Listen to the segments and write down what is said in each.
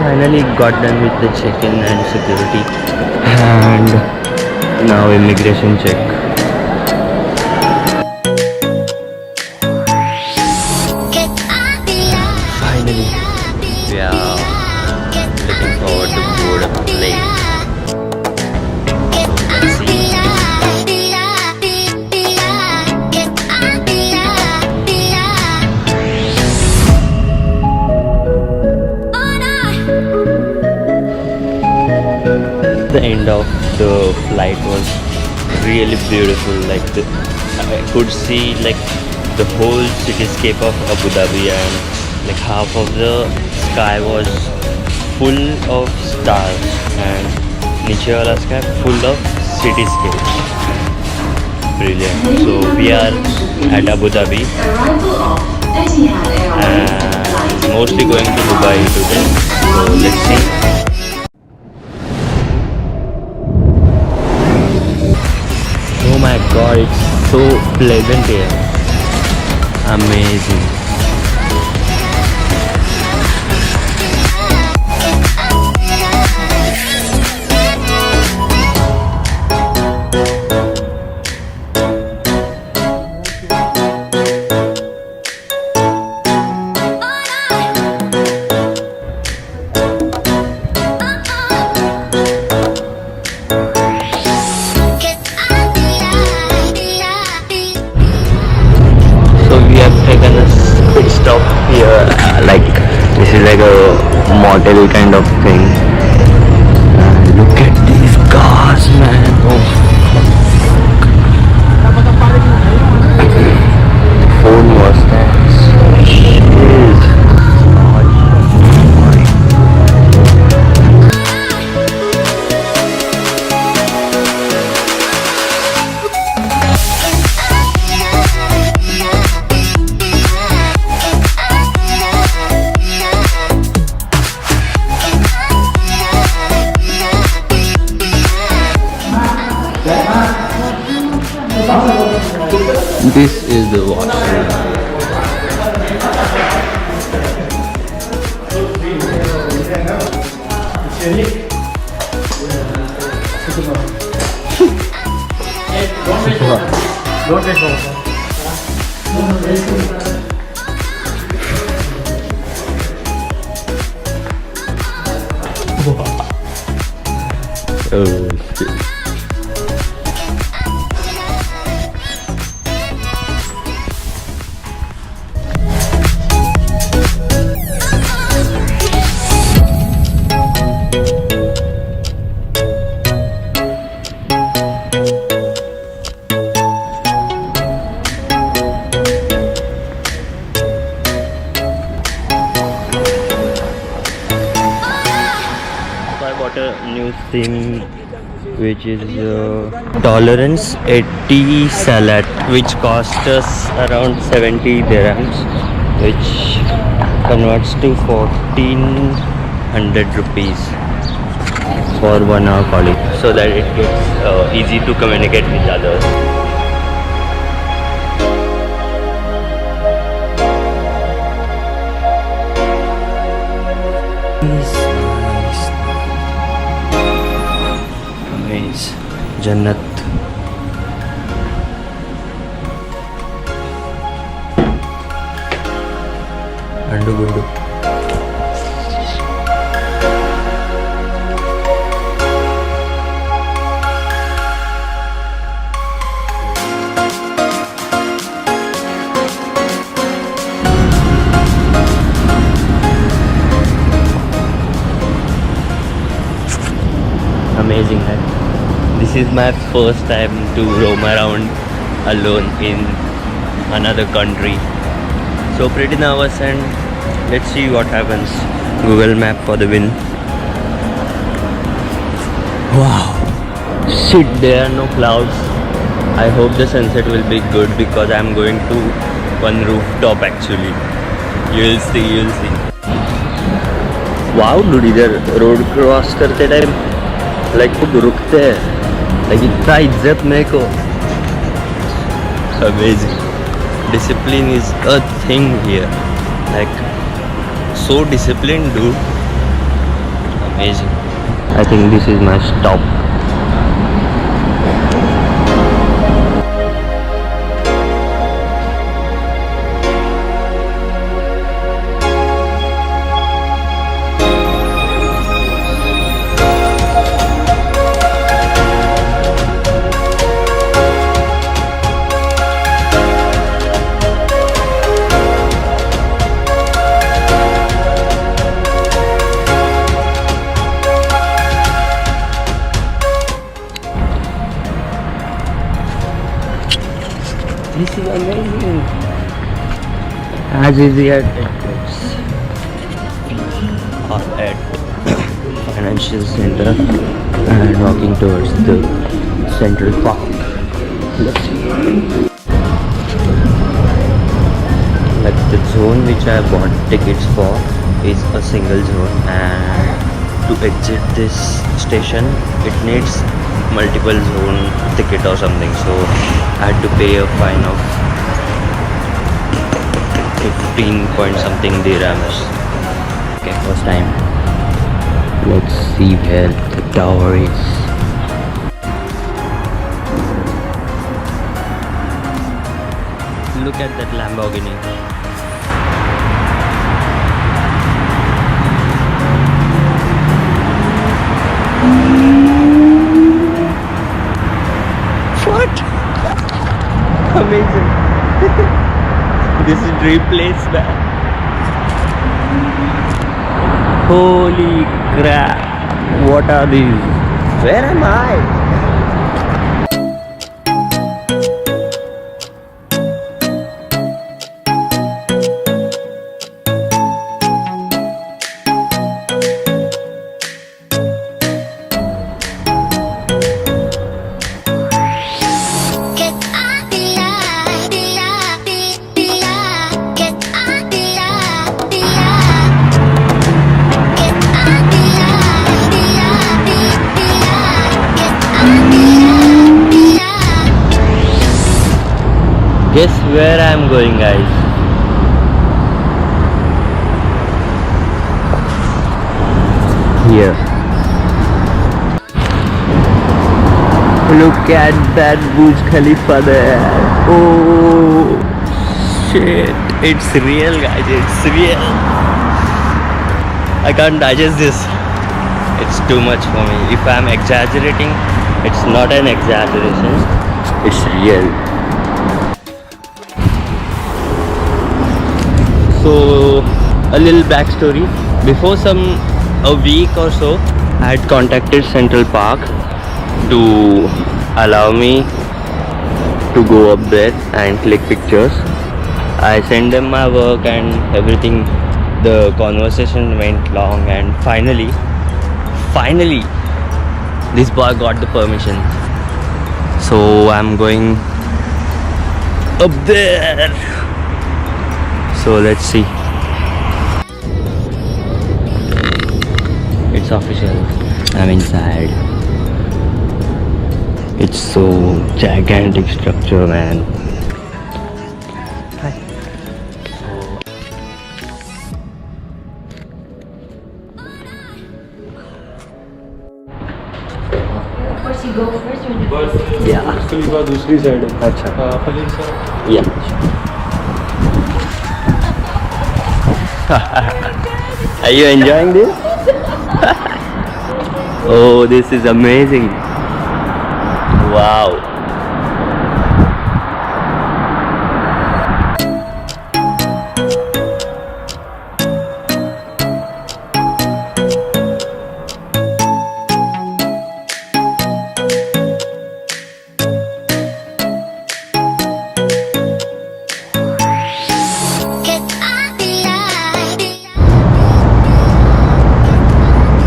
finally got done with the check-in and security, and now immigration check. Finally, we are looking forward to board a plane. Let's see. The end of the flight was really beautiful. Like I could see like the whole cityscape of Abu Dhabi, and like half of the sky was full of stars, and niche wala sky full of cityscape. Brilliant. So we are at Abu Dhabi and mostly going to Dubai today. So let's see. Oh my god, it's so pleasant here. Amazing. Stop here, like this is like a motel kind of thing. Look at these cars, man. Oh fuck. Ford Mustangs. Shit. This is the washroom. Oh shit. A new thing which is tolerance 80 salad, which cost us around 70 dirhams, which converts to 1400 rupees for 1 hour calling, so that it gets easy to communicate with others. Jannat. Andu gundu. Amazing, right? This is my first time to roam around alone in another country. So pretty nervous, and let's see what happens. Google Map for the win. Wow. Shit, there are no clouds. I hope the sunset will be good because I'm going to one rooftop actually. You'll see, you'll see. Wow dude, इधर road cross करते time like खुद रुकते हैं. Like इतना इज्जत मेरे को. Amazing. Discipline is a thing here. Like so disciplined dude. amazing. I think this is my stop. This is amazing. As easy as it looks. We are at financial center and walking towards the central park. Let's see. Like the zone which I bought tickets for is a single zone, and to exit this station it needs multiple zone ticket or something, so I had to pay a fine of 15 point something dirhams. Okay, first time. Let's see where the tower is. Look at that Lamborghini. What? Amazing. This is dream place, man. Holy crap. What are these? Where am I? Guess where I am going, guys? Here. Look at that Burj Khalifa there. Oh shit. It's real, guys. It's real. I can't digest this. It's too much for me. If I'm exaggerating, it's not an exaggeration. It's real. So, a little backstory. Before a week or so, I had contacted Central Park to allow me to go up there and click pictures. I sent them my work and everything. The conversation went long, and finally, this boy got the permission. So I'm going up there. So let's see. It's official. I'm inside. It's so gigantic structure, man. Hi. Of course, you go first when you Yeah. दूसरी side है. अच्छा. Sir. Yeah. Are you enjoying this? Oh, this is amazing. Wow.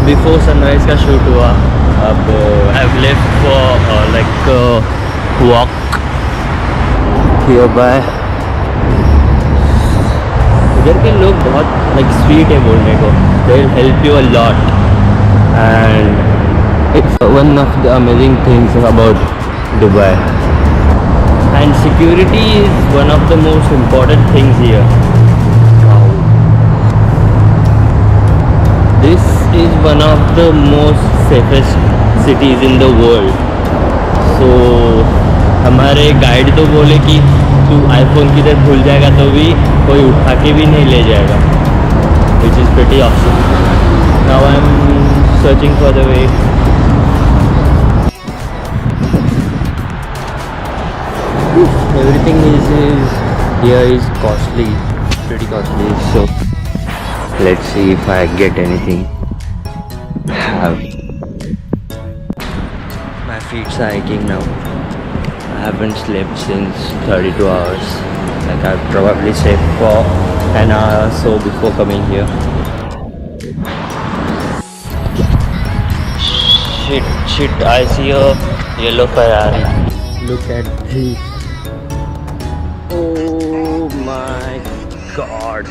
Before sunrise का shoot हुआ. अब I've left for like walk hereby. इधर के लोग बहुत like sweet है बोलने को. They'll help you a lot, and it's one of the amazing things about Dubai. And security is one of the most important things here. Wow. This is one of the most safest cities in the world. So हमारे guide तो बोले कि तू iPhone किधर भूल जाएगा तो भी कोई उठा के भी नहीं ले जाएगा, which is pretty awesome. Now I'm searching for the way. Everything is here is costly, pretty costly. So let's see if I get anything. My feet are aching now. I haven't slept since 32 hours. Like I probably slept for an hour or so before coming here. Shit, I see a yellow Ferrari. Look at this. Oh my god.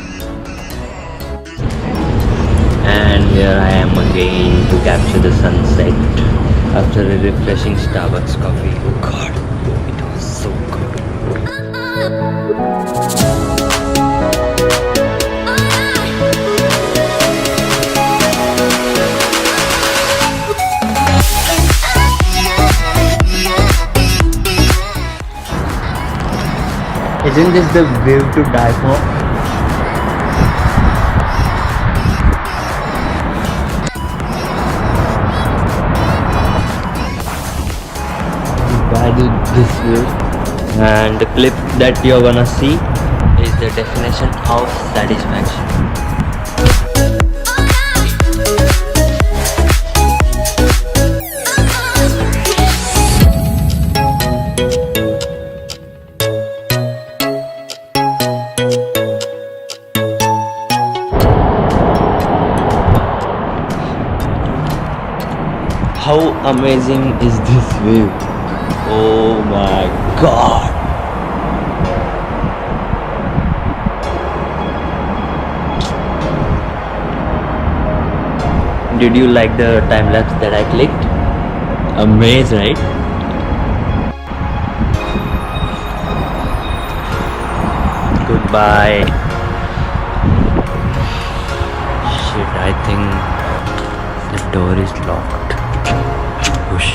And here I am again to capture the sunset after a refreshing Starbucks coffee. Oh god, it was so good. Isn't this the view to die for? Value this view, and the clip that you're gonna see is the definition of satisfaction. How amazing is this view? Oh my god! Did you like the time lapse that I clicked? Amazing, right? Goodbye. Shit, I think the door is locked. Push.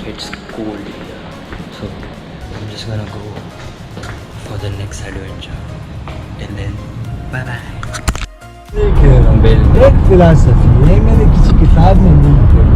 It's cold here, so I'm just gonna go for the next adventure. Till then, bye bye. एक philosophy है, मैंने किसी किताब में नहीं पढ़ी।